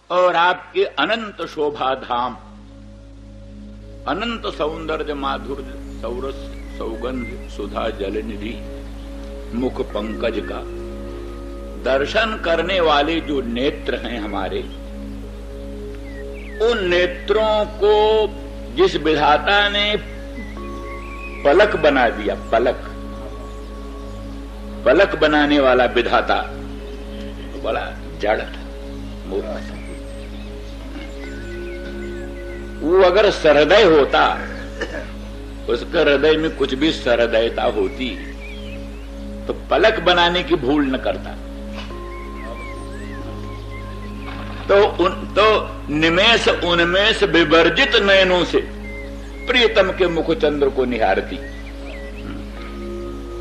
और आपके अनंत शोभा धाम, अनंत सौंदर्य माधुर्य सौरस सौगंध सुधा जलनिधि मुख पंकज का दर्शन करने वाले जो नेत्र हैं हमारे, उन नेत्रों को जिस विधाता ने पलक बना दिया, पलक पलक बनाने वाला विधाता तो बड़ा जड़ था, मूर्ख था। वो अगर सहृदय होता, उसके हृदय में कुछ भी सहृदयता होती तो पलक बनाने की भूल न करता। तो निमेष उन्मेष विवर्जित नयनों से प्रियतम के मुखचंद्र को निहारती,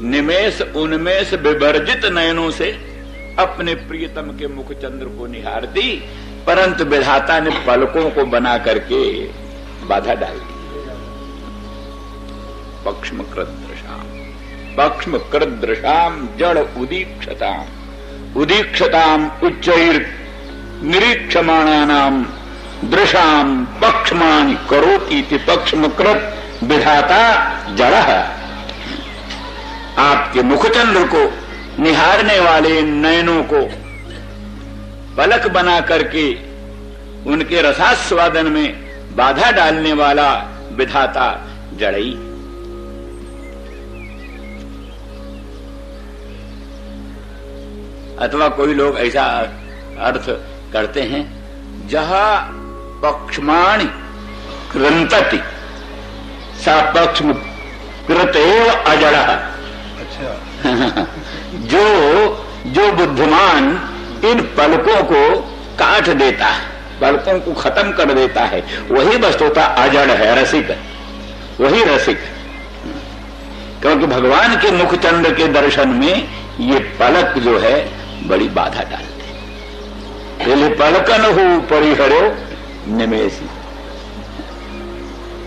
निमेष उन्मेष विवर्जित नयनों से अपने प्रियतम के मुखचंद्र को निहारती, परंतु विधाता ने पलकों को बना करके बाधा डाल दी। पक्ष्मकृदृशाम जड़ उदीक्षताम उच्चैर निरीक्षमाणानाम दृशाम पक्षमानि करोति इति पक्ष्मकृत विधाता जड़ः। आपके मुखचंद्र को निहारने वाले नयनों को पलक बना करके उनके रसास्वादन में बाधा डालने वाला विधाता जड़ई। अथवा कोई लोग ऐसा अर्थ करते हैं, जहां पक्षमाणि कृंतति सा पक्ष्म कृतेव अजड़ः। अच्छा। जो बुद्धिमान इन पलकों को काट देता है, पलकों को खत्म कर देता है, वही वस्तुतः अजड़ है, रसिक, वही रसिक। क्योंकि भगवान के मुखचंद्र के दर्शन में ये पलक जो है बड़ी बाधा डालते। पहले पलकन हो परिहरो निमेषी।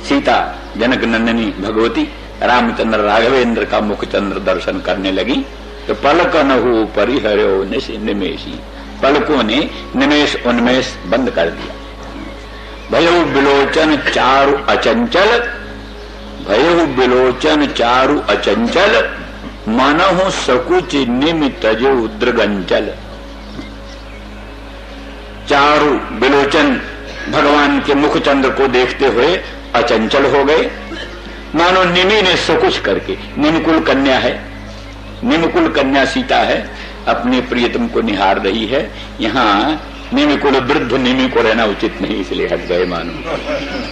सीता जनक नंदिनी भगवती रामचंद्र राघवेंद्र का मुखचंद्र दर्शन करने लगी तो पलकन हो परिहरो निमेषी, पलकों ने निमेष उन्मेष बंद कर दिया। भयो बिलोचन चारु अचंचल, भयो बिलोचन चारु अचंचल, मनहु सकुच निमित जो उद्रगंचल। चारु बिलोचन भगवान के मुखचंद्र को देखते हुए अचंचल हो गए, मानो निमि ने सकुच करके, निमकुल कन्या है, निमकुल कन्या सीता है, अपने प्रियतम को निहार रही है। यहाँ निमिकुल वृद्ध निमि को रहना उचित नहीं, इसलिए हट गए मानो।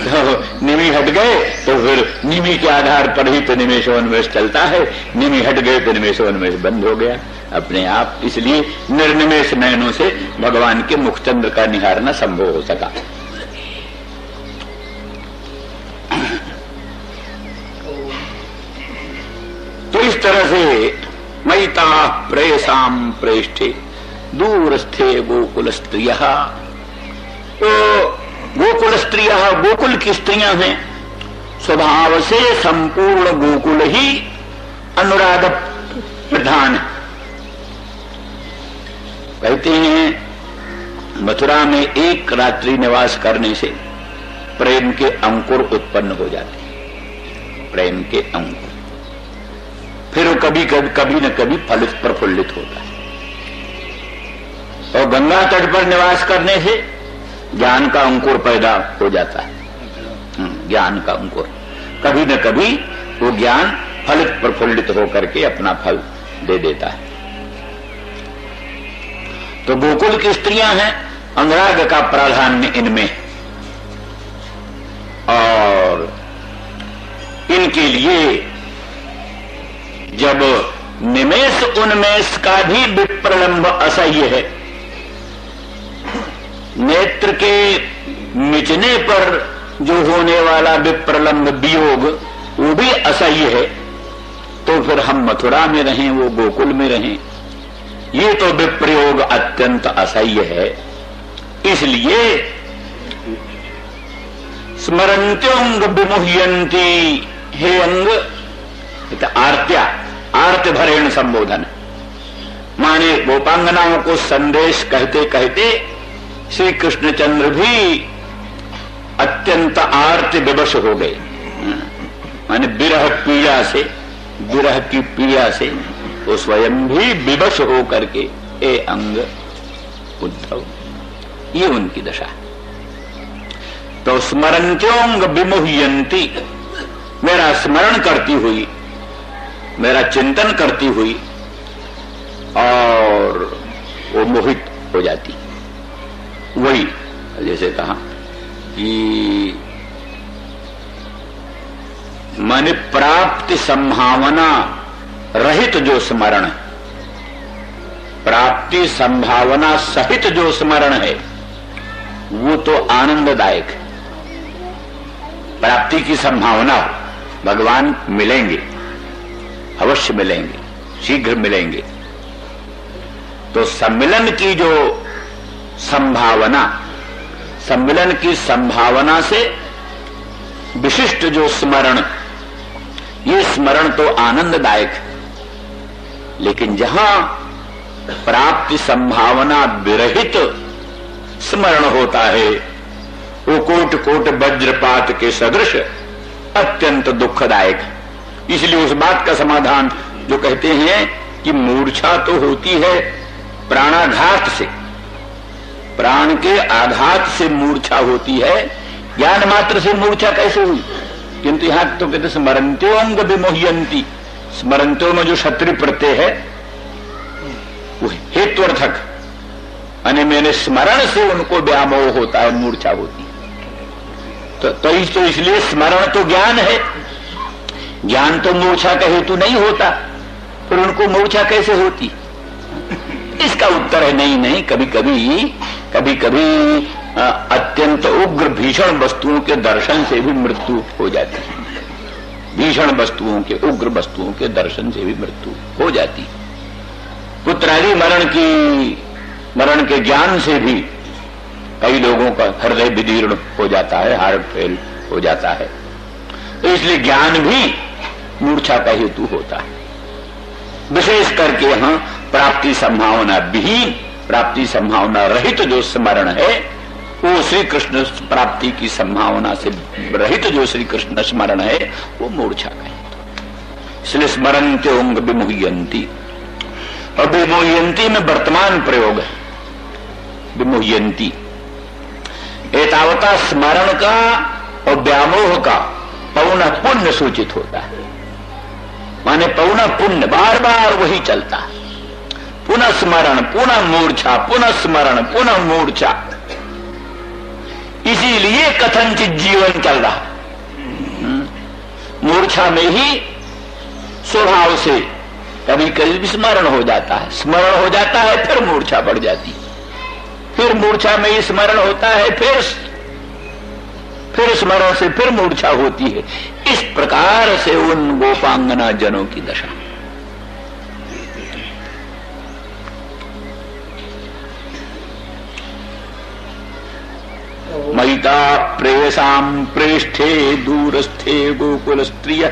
तो निमि हट गए तो फिर निमि के आधार पर ही तो निमेषोन्मेष चलता है, निमि हट गए तो निमेषोन्मेष बंद हो गया अपने आप। इसलिए निर्निमेष नयनों से भगवान के मुखचंद्र का निहारना संभव हो सका। तो इस तरह से मयिता प्रेषाम प्रेष्ठे दूरस्थे गोकुल स्त्रियः। तो गोकुल स्त्रियः, गोकुल की स्त्रियां हैं, स्वभाव से संपूर्ण गोकुल ही अनुराग प्रधान। कहते हैं मथुरा में एक रात्रि निवास करने से प्रेम के अंकुर उत्पन्न हो जाते हैं, प्रेम के अंकुर। फिर वो कभी न कभी फलित प्रफुल्लित होता है। और गंगा तट पर निवास करने से ज्ञान का अंकुर पैदा हो जाता है, ज्ञान का अंकुर। कभी न कभी वो ज्ञान फलित प्रफुल्लित होकर के अपना फल दे देता है। तो गोकुल की स्त्रियां हैं, अनुराग का प्राधान्य इनमें, और इनके लिए जब निमेष उन्मेष का भी विप्रलंब असह्य है, नेत्र के मिचने पर जो होने वाला विप्रलंब वियोग वो भी असह्य है, तो फिर हम मथुरा में रहें, वो गोकुल में रहें, ये तो विप्रयोग अत्यंत असह्य है। इसलिए स्मरंत्योंग विमुह्यंती, हे अंग, आर्त्या, आर्त भरेण संबोधन, माने गोपांगनाओं को संदेश कहते कहते श्री कृष्णचंद्र भी अत्यंत आर्त विवश हो गए। माने विरह की पीड़ा से वो स्वयं भी विवश हो करके ए अंग उद्धव, ये उनकी दशा। तो स्मरंत्योंग विमुह्यंती, मेरा स्मरण करती हुई, मेरा चिंतन करती हुई और वो मोहित हो जाती। वही जैसे कहा कि माने प्राप्ति संभावना रहित जो स्मरण, प्राप्ति संभावना सहित जो स्मरण है वो तो आनंददायक है। प्राप्ति की संभावना हो, भगवान मिलेंगे, अवश्य मिलेंगे, शीघ्र मिलेंगे, तो सम्मिलन की जो संभावना, सम्मिलन की संभावना से विशिष्ट जो स्मरण, ये स्मरण तो आनंददायक है। लेकिन जहां प्राप्ति संभावना विरहित स्मरण होता है वो कोट कोट वज्रपात के सदृश अत्यंत दुखदायक है। इसलिए उस बात का समाधान जो कहते हैं कि मूर्छा तो होती है प्राणाघात से, प्राण के आघात से मूर्छा होती है, ज्ञान मात्र से मूर्छा कैसे हुई? किंतु यहां तो कहते स्मरंत्योंग विमुह्यंती, स्मरंत्यो में जो क्षत्रिय प्रत्यय है वो हेत्वर्थक, यानी मैंने स्मरण से उनको व्यामोह होता है, मूर्छा होती है। तो इसलिए स्मरण तो ज्ञान है, ज्ञान तो मूर्छा का हेतु नहीं होता, फिर उनको मूर्छा कैसे होती? इसका उत्तर है नहीं, कभी कभी अत्यंत उग्र भीषण वस्तुओं के दर्शन से भी मृत्यु हो जाती है। भीषण वस्तुओं के, उग्र वस्तुओं के दर्शन से भी मृत्यु हो जाती है। पुत्रादि मरण के ज्ञान से भी कई लोगों का हृदय विदीर्ण हो जाता है, हार्ट फेल हो जाता है। तो इसलिए ज्ञान भी मूर्छा का हेतु होता है। विशेष करके यहां प्राप्ति संभावना विहीन, प्राप्ति संभावना रहित जो स्मरण है वो श्री कृष्ण प्राप्ति की संभावना से रहित जो श्री कृष्ण स्मरण है वो मूर्छा का हेतु। इसलिए स्मरन्त्योंग विमुह्यंती, और विमुह्यंती में वर्तमान प्रयोग है। विमुह्यंती एतावता स्मरण का और व्यामोह का पौनः पुण्य सूचित होता है। माने पौनः पुण्य, बार बार वही चलता है, पुनः स्मरण, पुनः मूर्छा, पुनः स्मरण, पुनः मूर्छा। इसीलिए कथनचित जीवन चल रहा। मूर्छा में ही स्वभाव से कभी कभी स्मरण हो जाता है, स्मरण हो जाता है, फिर मूर्छा बढ़ जाती, फिर मूर्छा में ही स्मरण होता है, फिर स्मरण से फिर मूर्छा होती है। इस प्रकार से उन गोपांगना जनों की दशा। महिता प्रेयसाम प्रेष्ठे दूरस्थे गोकुल स्त्रिय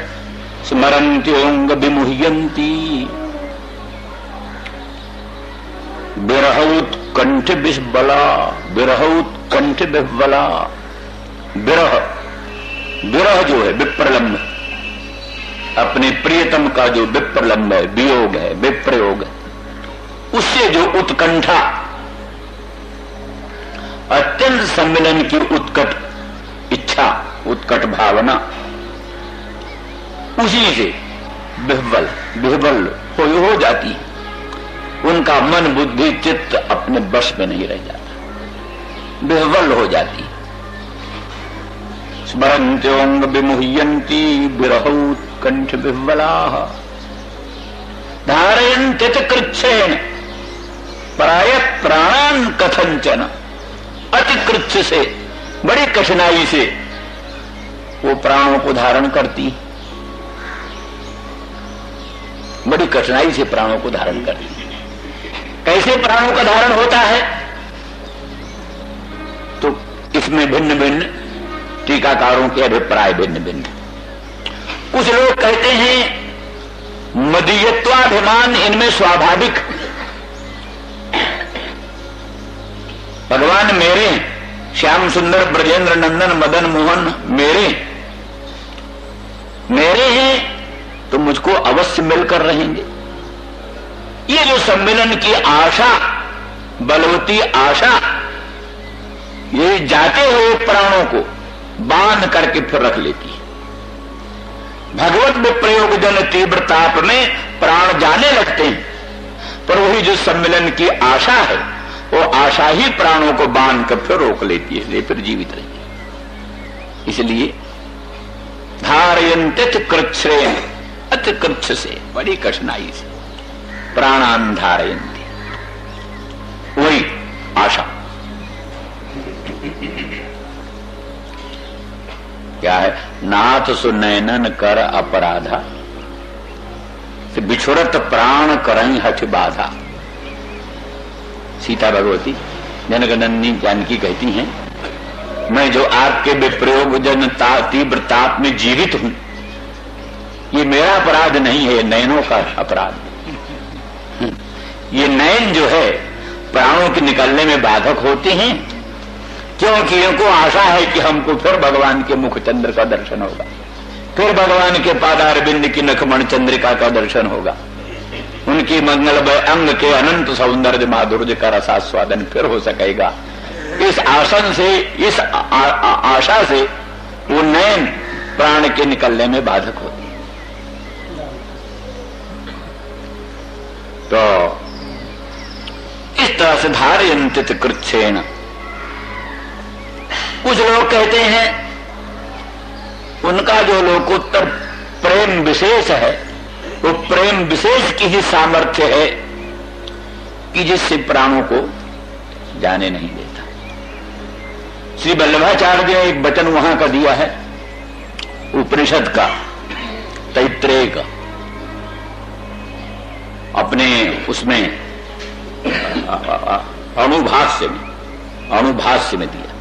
स्मरन्त्योंग विमुह्यंती विरहौत्कंठ विह्वला, विरहौत्कंठ विह्वला। विरह जो है विप्रलंब, अपने प्रियतम का जो विप्रलंब है, वियोग है, विप्रयोग है, उससे जो उत्कंठा, अत्यंत सम्मिलन की उत्कट इच्छा, उत्कट भावना, उसी से विह्वल हो जाती। उनका मन बुद्धि चित्त अपने वश में नहीं रह जाता, विह्वल हो जाती। स्मरन्त्योंग विमुह्यंती विरहौत्कंठ विह्वलाः धारयन्ति कृच्छेन प्रायः प्राणान् कथंचन। अति कृच्छ से, बड़ी कठिनाई से वो प्राणों को धारण करती, बड़ी कठिनाई से प्राणों को धारण करती। कैसे प्राणों का धारण होता है? तो इसमें भिन्न भिन्न टीकाकारों के अभिप्राय भिन्न भिन्न। कुछ लोग कहते हैं मदीयत्वाभिमान इनमें स्वाभाविक, भगवान मेरे, श्याम सुंदर ब्रजेंद्र नंदन मदन मोहन मेरे हैं तो मुझको अवश्य मिलकर रहेंगे। ये जो सम्मेलन की आशा, बलवती आशा, ये जाते हुए प्राणों को बांध करके फिर रख लेती है। भगवत विप्रयोग जन तीव्र ताप में प्राण जाने लगते हैं, पर वही जो सम्मेलन की आशा है, वो आशा ही प्राणों को बांध कर फिर रोक लेती है, फिर जीवित रहती है। इसलिए धारयंतित कृच्छ्रेण, अति कृच्छ से, बड़ी कठिनाई से प्राणान धारयंती, वही आशा। क्या है? नाथ सुनैनन कर अपराधा, बिछुड़त प्राण करई हठ बाधा। सीता भगवती जनकनंदिनी जानकी कहती हैं, मैं जो आपके विप्रयोग जन तीव्र ताप में जीवित हूं, ये मेरा अपराध नहीं है, नयनों का अपराध। ये नयन जो है प्राणों के निकलने में बाधक होते हैं, क्योंकि इनको आशा है कि हमको फिर भगवान के मुख चंद्र का दर्शन होगा, फिर भगवान के पादारविंद की नखमण चंद्रिका का दर्शन होगा, उनकी मंगलमय अंग के अनंत सौंदर्य माधुर्य का रसास्वादन फिर हो सकेगा। इस आसन से, इस आशा से वो नयन प्राण के निकलने में बाधक होती है। तो इस तरह से धारयंतित कृच्छ्रेण। कुछ लोग कहते हैं उनका जो लोकोत्तर प्रेम विशेष है, वो प्रेम विशेष की ही सामर्थ्य है कि जिससे प्राणों को जाने नहीं देता। श्री वल्लभाचार्य ने एक वचन वहां का दिया है, उपनिषद का, तैत्रेय का, अपने उसमें अणुभाष्य में दिया।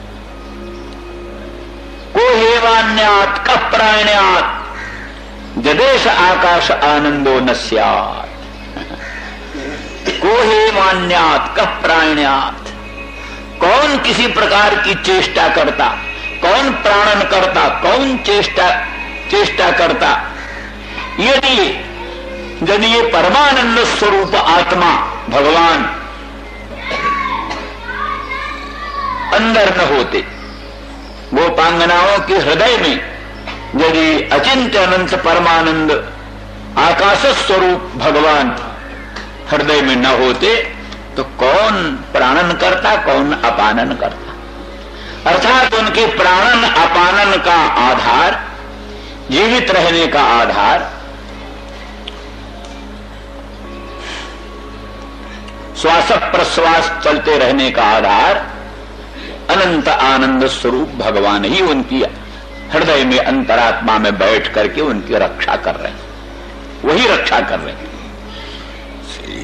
को हेवान्यात् कः प्राण्यात् जदेश आकाश आनंदो न स्यात्। को हेवान्यात् कः प्राण्यात्, कौन किसी प्रकार की चेष्टा करता, कौन प्राणन करता, कौन चेष्टा करता, यदि ये परमानंद स्वरूप आत्मा भगवान अंदर न होते, गोपांगनाओं के हृदय में यदि अचिंत्य अनंत परमानंद आकाश स्वरूप भगवान हृदय में न होते, तो कौन प्राणन करता, कौन अपानन करता। अर्थात उनके प्राणन अपानन का आधार, जीवित रहने का आधार, श्वास प्रश्वास चलते रहने का आधार अनंत आनंद स्वरूप भगवान ही उनकी हृदय में, अंतरात्मा में बैठ करके उनकी रक्षा कर रहे हैं, वही रक्षा कर रहे हैं।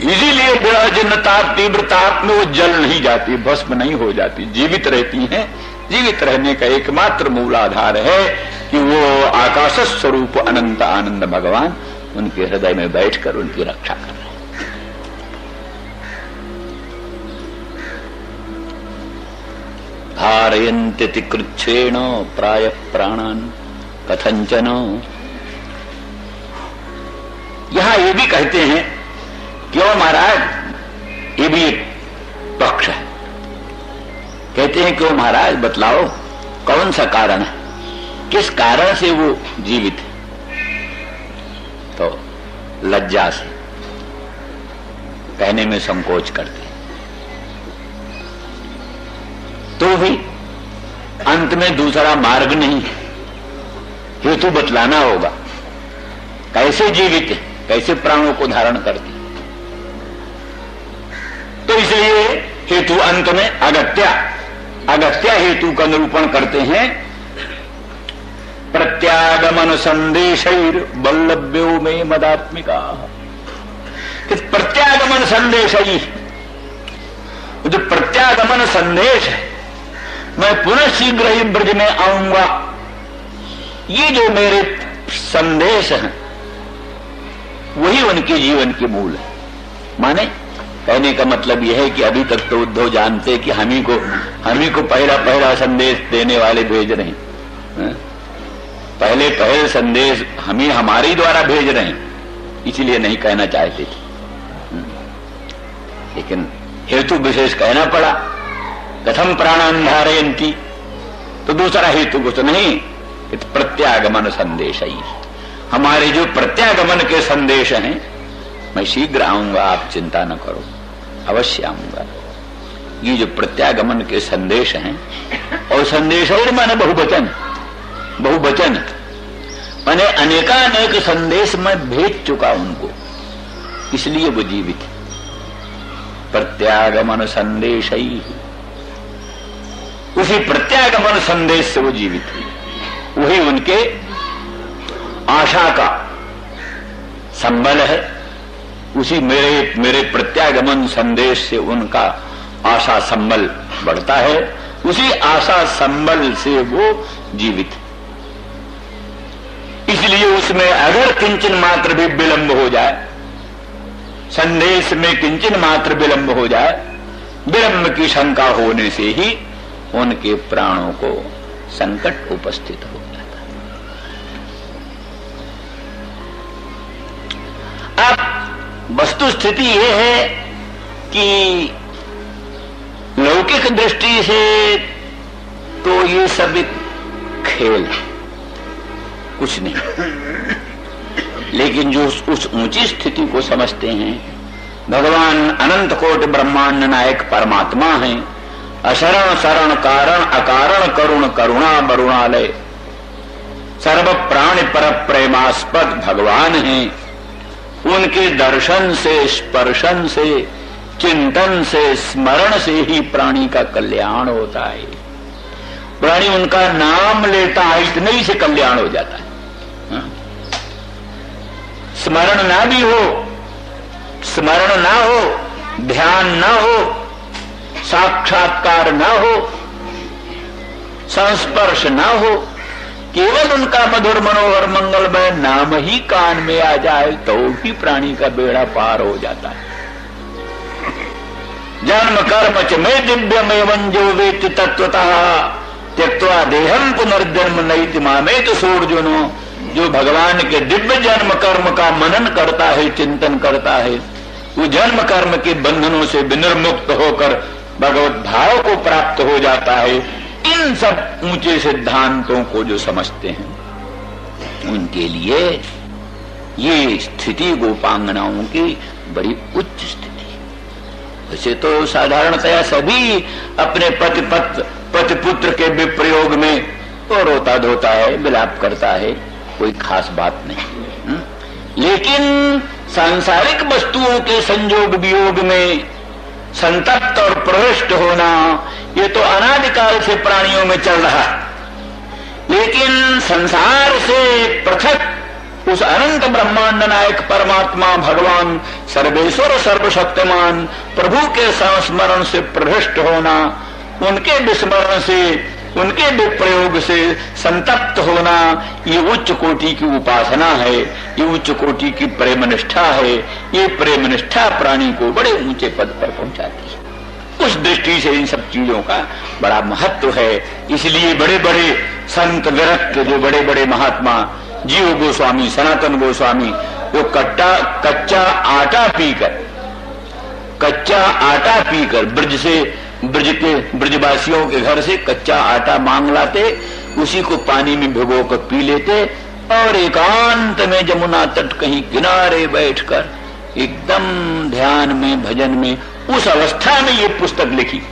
इसीलिए विरहजनताप तीव्र ताप में वो जल नहीं जाती, भस्म नहीं हो जाती, जीवित रहती हैं। जीवित रहने का एकमात्र मूल आधार है कि वो आकाश स्वरूप अनंत आनंद भगवान उनके हृदय में बैठकर उनकी रक्षा कर रहे हैं। धारयन्ति कृच्छ्रेण प्राय प्राणान कथंचन। यहां ये भी कहते हैं, क्यों महाराज, ये भी एक पक्ष है। कहते हैं क्यों महाराज, बतलाओ कौन सा कारण है, किस कारण से वो जीवित है। तो लज्जा से कहने में संकोच करते हैं। तो भी अंत में दूसरा मार्ग नहीं है, हेतु बतलाना होगा, कैसे जीवित है, कैसे प्राणों को धारण करती। तो इसलिए हेतु अंत में अगस्त्य हेतु का निरूपण करते हैं। प्रत्यागमन संदेशैर वल्लभ्यो में मदात्मिका। प्रत्यागमन संदेश, जो प्रत्यागमन संदेश है, मैं पुनः शीघ्र ही ब्रज में आऊंगा, ये जो मेरे संदेश है वही उनके जीवन के मूल है। माने कहने का मतलब यह है कि अभी तक तो उद्धव जानते कि हम ही को पहला संदेश देने वाले भेज रहे हैं, पहले संदेश हम ही हमारे द्वारा भेज रहे हैं, इसलिए नहीं कहना चाहते थे, लेकिन हेतु विशेष कहना पड़ा। कथम प्राणान धारयन्ति, तो दूसरा हेतु कुछ नहीं, प्रत्यागमन संदेश ही, हमारे जो प्रत्यागमन के संदेश हैं, मैं शीघ्र आऊंगा, आप चिंता न करो, अवश्य आऊंगा। ये जो प्रत्यागमन के संदेश हैं, और संदेश और माने बहुवचन माने अनेकानेक संदेश मैं भेज चुका उनको, इसलिए वो जीवित है। प्रत्यागमन संदेश ही, उसी प्रत्यागमन संदेश से वो जीवित है, वही उनके आशा का संबल है। उसी मेरे प्रत्यागमन संदेश से उनका आशा संबल बढ़ता है, उसी आशा संबल से वो जीवित है। इसलिए उसमें अगर किंचन मात्र भी विलंब हो जाए, संदेश में किंचन मात्र विलंब हो जाए, विलंब की शंका होने से ही उनके प्राणों को संकट उपस्थित हो जाता है। अब वस्तु स्थिति यह है कि लौकिक दृष्टि से तो ये सब एक खेल है, कुछ नहीं, लेकिन जो उस ऊंची स्थिति को समझते हैं, भगवान अनंत कोटि ब्रह्मांड नायक परमात्मा हैं, अशरण शरण कारण अकारण करुण करुणा वरुणालय, सर्व प्राणी पर प्रेमास्पद भगवान हैं। उनके दर्शन से, स्पर्शन से, चिंतन से, स्मरण से ही प्राणी का कल्याण होता है। प्राणी उनका नाम लेता है, इतने ही से कल्याण हो जाता है। स्मरण ना भी हो, स्मरण ना हो, ध्यान ना हो, साक्षात्कार ना हो, संस्पर्श ना हो, केवल उनका मधुर मनोहर मंगलमय नाम ही कान में आ जाए तो भी प्राणी का बेड़ा पार हो जाता है। जन्म कर्म च में दिव्यमेवं जो वेत्ति तत्वतः त्यक्त्वा देहं पुनर्जन्म नैति मामेत सोऽर्जुनो, जो भगवान के दिव्य जन्म कर्म का मनन करता है, चिंतन करता है, वो जन्म कर्म के बंधनों से विनिर्मुक्त होकर भगवत भाव को प्राप्त हो जाता है। इन सब ऊंचे सिद्धांतों को जो समझते हैं, उनके लिए ये स्थिति गोपांगनाओं की बड़ी उच्च स्थिति है। वैसे तो साधारणतया सभी अपने पति पुत्र के विप्रयोग में तो रोता धोता है, विलाप करता है, कोई खास बात नहीं, लेकिन सांसारिक वस्तुओं के संयोग वियोग में संतप्त और प्रविष्ट होना, ये तो अनादिकाल से प्राणियों में चल रहा है। लेकिन संसार से पृथक उस अनंत ब्रह्मांड नायक परमात्मा भगवान सर्वेश्वर सर्वशक्तिमान प्रभु के संस्मरण से प्रविष्ट होना, उनके विस्मरण से, उनके विप्रयोग से संतप्त होना, ये उच्च कोटि की उपासना है, ये उच्च कोटि की प्रेम निष्ठा है। ये प्रेम निष्ठा प्राणी को बड़े ऊंचे पद पर पहुंचाती है। उस दृष्टि से इन सब चीजों का बड़ा महत्व है। इसलिए बड़े बड़े संत विरक्त, जो बड़े बड़े महात्मा, जीव गोस्वामी, सनातन गोस्वामी, वो कच्चा आटा पीकर ब्रजवासियों के घर से कच्चा आटा मांग लाते, उसी को पानी में भिगो कर पी लेते, और एकांत में जमुना तट कहीं किनारे बैठकर एकदम ध्यान में, भजन में, उस अवस्था में ये पुस्तक लिखी।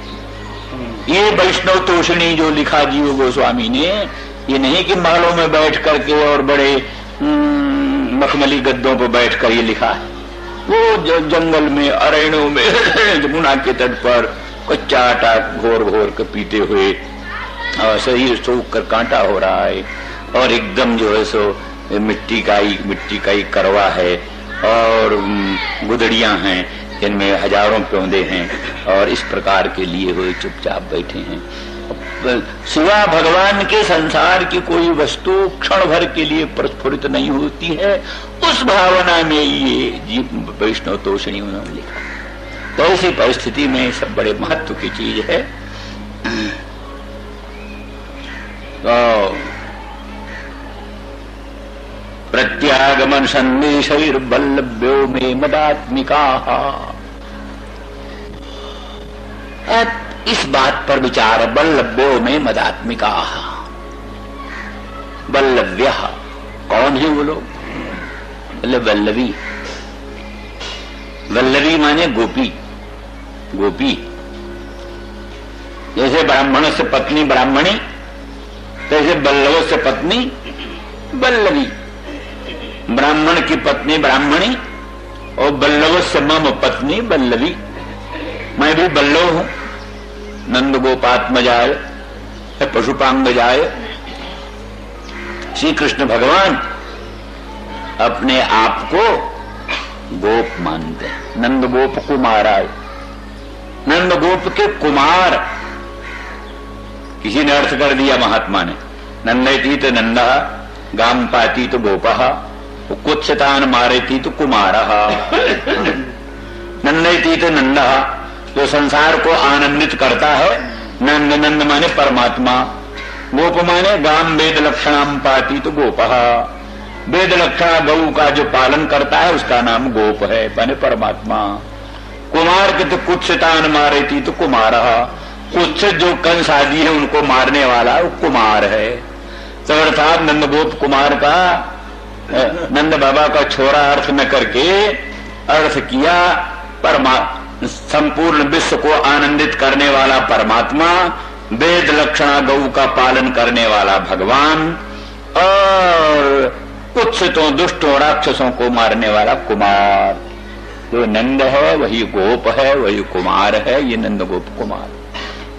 ये वैष्णव तोषणी जो लिखा जीव गोस्वामी ने, ये नहीं कि महलों में बैठ करके और बड़े मखमली गद्दों पर बैठकर ये लिखा है। वो जंगल में, अरण्यों में, जमुना के तट पर कच्चा आटा घोर घोर कर पीते हुए, और शरीर सूख कर कांटा हो रहा है, और एकदम जो है सो मिट्टी का ही करवा है, और गुदड़ियां हैं जिनमें हजारों पौधे हैं, और इस प्रकार के लिए हुए चुपचाप बैठे हैं। सिवा भगवान के संसार की कोई वस्तु क्षण भर के लिए प्रस्फुरित नहीं होती है। उस भावना में ये जीव वैष्णव तोषणी उन्होंने लिखा। तो ऐसी परिस्थिति में सब बड़े महत्व की चीज है। तो प्रत्यागमन संदेशैर्वल्लभ्यो मे मदात्मिका। इस बात पर विचार, वल्लभ्यो में मदात्मिका। वल्लभ्य कौन है वो लोग? वल्लवी। वल्लवी माने गोपी। गोपी जैसे ब्राह्मण से पत्नी ब्राह्मणी, तैसे वल्लभ से पत्नी वल्लवी। ब्राह्मण की पत्नी ब्राह्मणी और वल्लभ से मम पत्नी वल्लवी। मैं भी वल्लभ हूं। नंद गोपात्मजाय पशुपांगजाय। श्री कृष्ण भगवान अपने आप को गोप मानते हैं। नंद गोप कुमाराय, नंद गोप के कुमार। किसी ने अर्थ कर दिया महात्मा ने, नंदयती तो नंदा, गाम पाती तो गोपः, कुत्सतान मारेती तो कुमारः। नंदयती तो नंदा, जो संसार को आनंदित करता है। नंद, नंद माने परमात्मा। गोप माने गाम वेद लक्षणाम पाती तो गोपः। वेद लक्षणा गौ का जो पालन करता है उसका नाम गोप है, माने परमात्मा। कुमार के तो कुत्सतान मारेती तो कुमारः। कुत्स जो कंस आदि है उनको मारने वाला वो कुमार है। तो अर्थात नंद गोप कुमार का, नंद बाबा का छोरा अर्थ में करके अर्थ किया संपूर्ण विश्व को आनंदित करने वाला परमात्मा, वेद लक्षणा गौ का पालन करने वाला भगवान, और कुत्सितों दुष्टों राक्षसों को मारने वाला कुमार। जो नंद है वही गोप है, वही कुमार है। ये नंद गोप कुमार।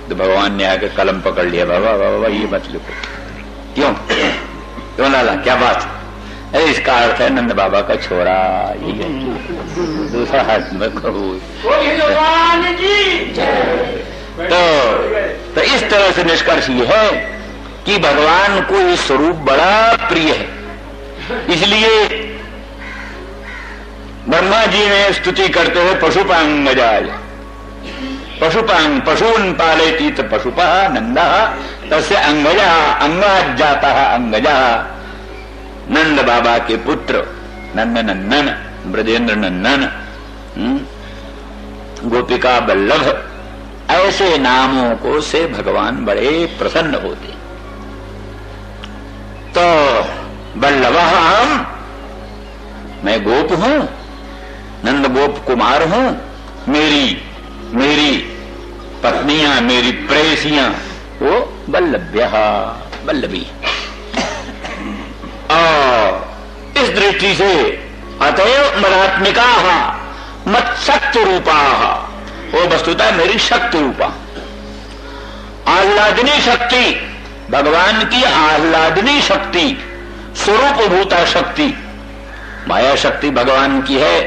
तो भगवान ने आके कलम पकड़ लिया, बाबा बाबा ये मत लिखो। क्यों क्यों लाला, क्या बात है? इसका अर्थ है नंद बाबा का छोरा। ये दूसरा हाथ में कबूल। तो इस तरह से निष्कर्ष ये है कि भगवान को ये स्वरूप बड़ा प्रिय है। इसलिए ब्रह्मा जी ने स्तुति करते हुए पशुपांगजाय, पशुपांग पशून पालयति तो पशुपः नंदः तस्य अंगजा अंगाज जाता अंगजा। नंद बाबा के पुत्र नंद नंदन, ब्रजेंद्र नंदन, गोपिका वल्लभ, ऐसे नामों को से भगवान बड़े प्रसन्न होते। तो वल्लभः हम, मैं गोप हूं, नंद गोप कुमार हूं। मेरी पत्नियां, मेरी प्रेयसियां वो वल्लभ्यः, वल्लभी। और इस दृष्टि से अतएव मदात्मिकाः मत शक्ति रूपाः, वो वस्तुतः मेरी शक्ति रूपा। आह्लादनी शक्ति, भगवान की आह्लादनी शक्ति, स्वरूप भूता शक्ति। माया शक्ति भगवान की है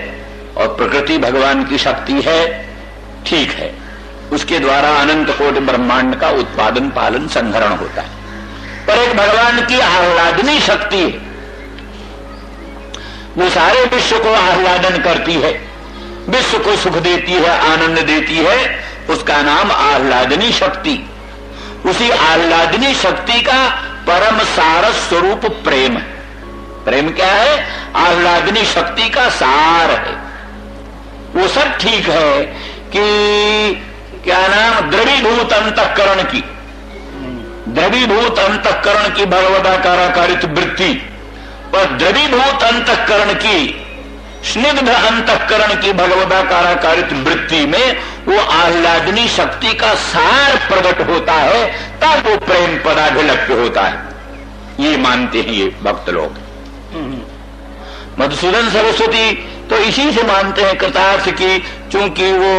और प्रकृति भगवान की शक्ति है, ठीक है। उसके द्वारा अनंत कोटि ब्रह्मांड का उत्पादन पालन संहरण होता है। पर एक भगवान की आह्लादनी शक्ति है, वो सारे विश्व को आह्लादन करती है, विश्व को सुख देती है, आनंद देती है। उसका नाम आह्लादनी शक्ति। उसी आह्लादनी शक्ति का परम सार स्वरूप प्रेम है। प्रेम क्या है? आह्लादनी शक्ति का सार है। वो सब ठीक है कि क्या नाम, द्रवीभूत अंतःकरण की, द्रवीभूत अंतःकरण की भगवदाकाराकारित वृत्ति, पर द्रवीभूत अंतःकरण की, स्निग्ध अंतःकरण की भगवदाकाराकारित वृत्ति में वो आह्लादनी शक्ति का सार प्रकट होता है, तब वो प्रेम पदाभिलप्य होता है। ये मानते हैं ये भक्त लोग। मधुसूदन सरस्वती तो इसी से मानते हैं कृतार्थ की, चूंकि वो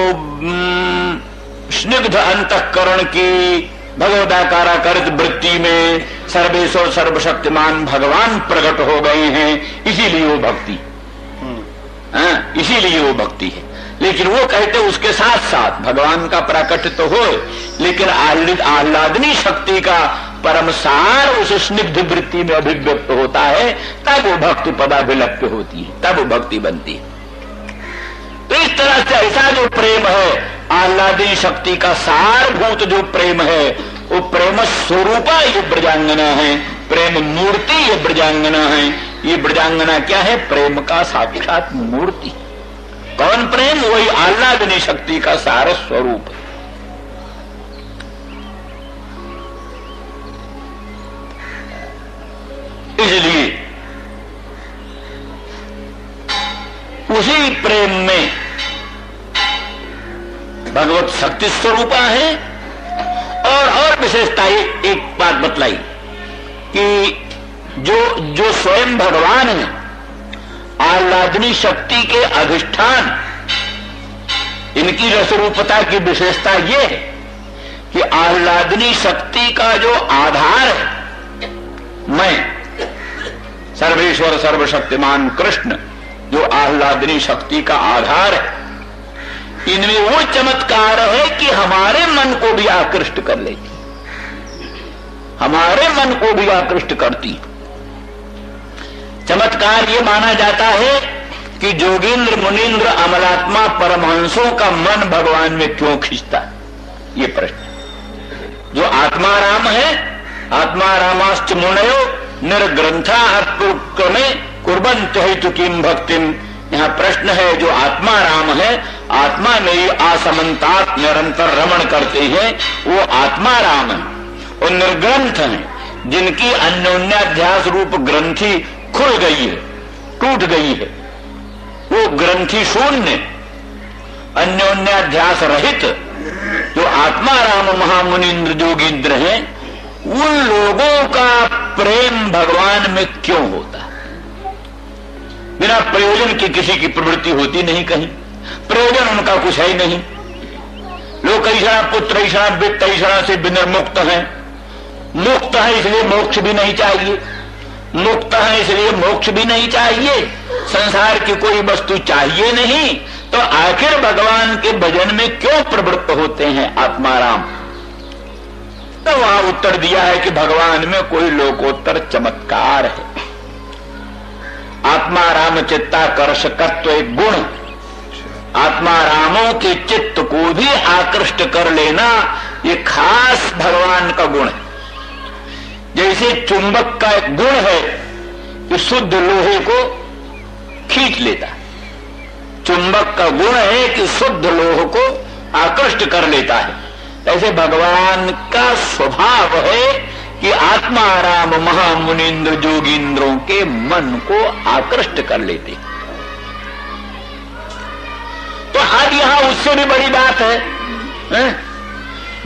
स्निग्ध अंतःकरण की भगवदाकाराकारित वृत्ति में सर्वेश्वर सर्वशक्तिमान भगवान प्रकट हो गए हैं, इसीलिए वो भक्ति, इसीलिए वो भक्ति है। लेकिन वो कहते उसके साथ साथ भगवान का प्राकट्य तो हो, लेकिन आह्लादनी शक्ति का परम सार उस स्निग्ध वृत्ति में अभिव्यक्त होता है, तब वो भक्ति पदाभिलप्य होती है, तब वो भक्ति बनती है। तो इस तरह से ऐसा जो प्रेम है, आह्लादी शक्ति का सारभूत जो प्रेम है, वो प्रेम स्वरूपा ये ब्रजांगना है, प्रेम मूर्ति ये ब्रजांगना है। ये ब्रजांगना क्या है? प्रेम का साक्षात मूर्ति। कौन प्रेम? वही आह्लादनी शक्ति का सार स्वरूप। इसलिए उसी प्रेम में भगवत शक्ति स्वरूपा है। और विशेषता एक बात बतलाई कि जो स्वयं भगवान है, आह्लादनी शक्ति के अधिष्ठान, इनकी रसरूपता की विशेषता यह है कि आह्लादनी शक्ति का जो आधार है, मैं सर्वेश्वर सर्वशक्तिमान कृष्ण, जो आह्लादनी शक्ति का आधार है, इनमें वो चमत्कार है कि हमारे मन को भी आकृष्ट कर लेती, हमारे मन को भी आकृष्ट करती। चमत्कार ये माना जाता है कि जोगींद्र मुनींद्र अमलात्मा परमहंसों का मन भगवान में क्यों खींचता है, ये प्रश्न। जो आत्मा राम है, आत्मा रामाश्च मुनयो निर्ग्रंथा क्रमे कुर्बन्त हेतु किम भक्तिम। यहाँ प्रश्न है, जो आत्मा राम है, आत्मा में ही आसमंतात निरंतर रमण करते हैं, वो आत्मा राम है। और निर्ग्रंथ हैं, जिनकी अन्योन्याध्यास रूप ग्रंथि खुल गई है, टूट गई है, वो ग्रंथि शून्य, अन्योन्याध्यास रहित जो आत्मा राम महामुनीन्द्र जोगींद्र हैं, उन लोगों का प्रेम भगवान में क्यों होता है? बिना प्रयोजन की किसी की प्रवृत्ति होती नहीं, कहीं प्रयोजन उनका कुछ है ही नहीं। लोग ऐसा पुत्र ऐसा वित्त ऐसा से विनिर्मुक्त हैं, मुक्त है इसलिए मोक्ष भी नहीं चाहिए, मुक्त है इसलिए मोक्ष भी नहीं चाहिए, संसार की कोई वस्तु चाहिए नहीं, तो आखिर भगवान के भजन में क्यों प्रवृत्त होते हैं आत्माराम? तो वहां उत्तर दिया है कि भगवान में कोई लोकोत्तर चमत्कार है। आत्मा राम चित्ताकर्षकत्व एक गुण, आत्मा रामों के चित्त को भी आकृष्ट कर लेना ये खास भगवान का गुण है। जैसे चुंबक का एक गुण है कि शुद्ध लोहे को खींच लेता, चुंबक का गुण है कि शुद्ध लोह को आकृष्ट कर लेता है, ऐसे भगवान का स्वभाव है कि आत्मा राम महामुनीन्द्र जोगींद्रों के मन को आकृष्ट कर लेते। तो आज यहां उससे भी बड़ी बात है,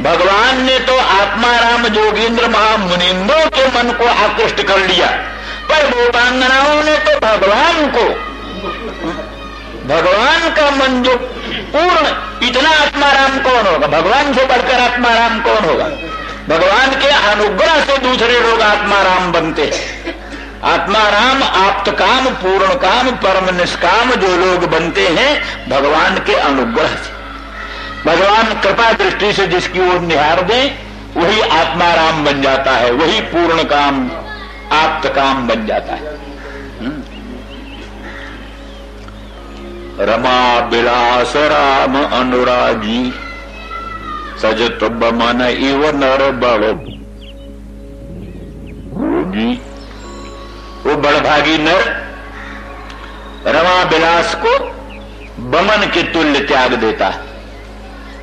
भगवान ने तो आत्मा राम जोगींद्र महामुनीन्द्रों के मन को आकृष्ट कर लिया, पर गोपांगनाओं ने तो भगवान का मन जो पूर्ण, इतना आत्माराम कौन होगा? भगवान से बढ़कर आत्माराम कौन होगा? भगवान के अनुग्रह से दूसरे लोग आत्माराम बनते हैं। आत्माराम आप्त काम, पूर्ण काम, परम निष्काम जो लोग बनते हैं भगवान के अनुग्रह से, भगवान कृपा दृष्टि से जिसकी ओर निहार दे वही आत्माराम बन जाता है, वही पूर्ण काम आप्त काम बन जाता है। रमा बिलास राम अनुरागी सजत बमन इव नर बड़ जी। वो बड़भागी नर रमा बिलास को बमन के तुल्य त्याग देता है।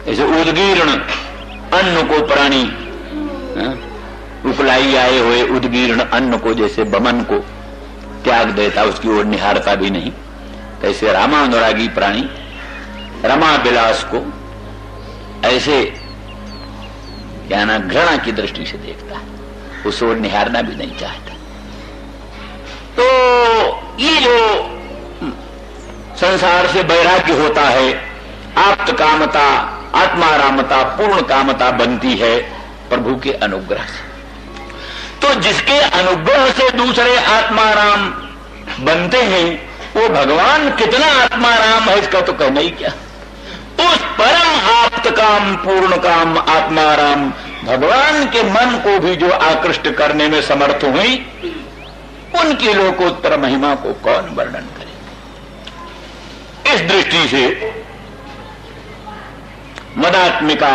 ऐसे उद्गीर्ण अन्न को प्राणी उपलाई आए हुए उद्गीर्ण अन्न को जैसे बमन को त्याग देता, उसकी ओर निहारता भी नहीं, कैसे रामा अनुरागी प्राणी रमा बिलास को ऐसे क्या ना घृणा की दृष्टि से देखता है, उस ओर निहारना भी नहीं चाहता। तो ये जो संसार से वैराग्य होता है, आप्त कामता, आत्मारामता, पूर्ण कामता बनती है प्रभु के अनुग्रह से। तो जिसके अनुग्रह से दूसरे आत्माराम बनते हैं वो भगवान कितना आत्माराम है इसका तो कहना ही क्या। उस परम आप्त काम, पूर्ण काम, आत्माराम भगवान के मन को भी जो आकृष्ट करने में समर्थ हुई, उनकी लोकोत्तर महिमा को कौन वर्णन करे। इस दृष्टि से मदात्मिका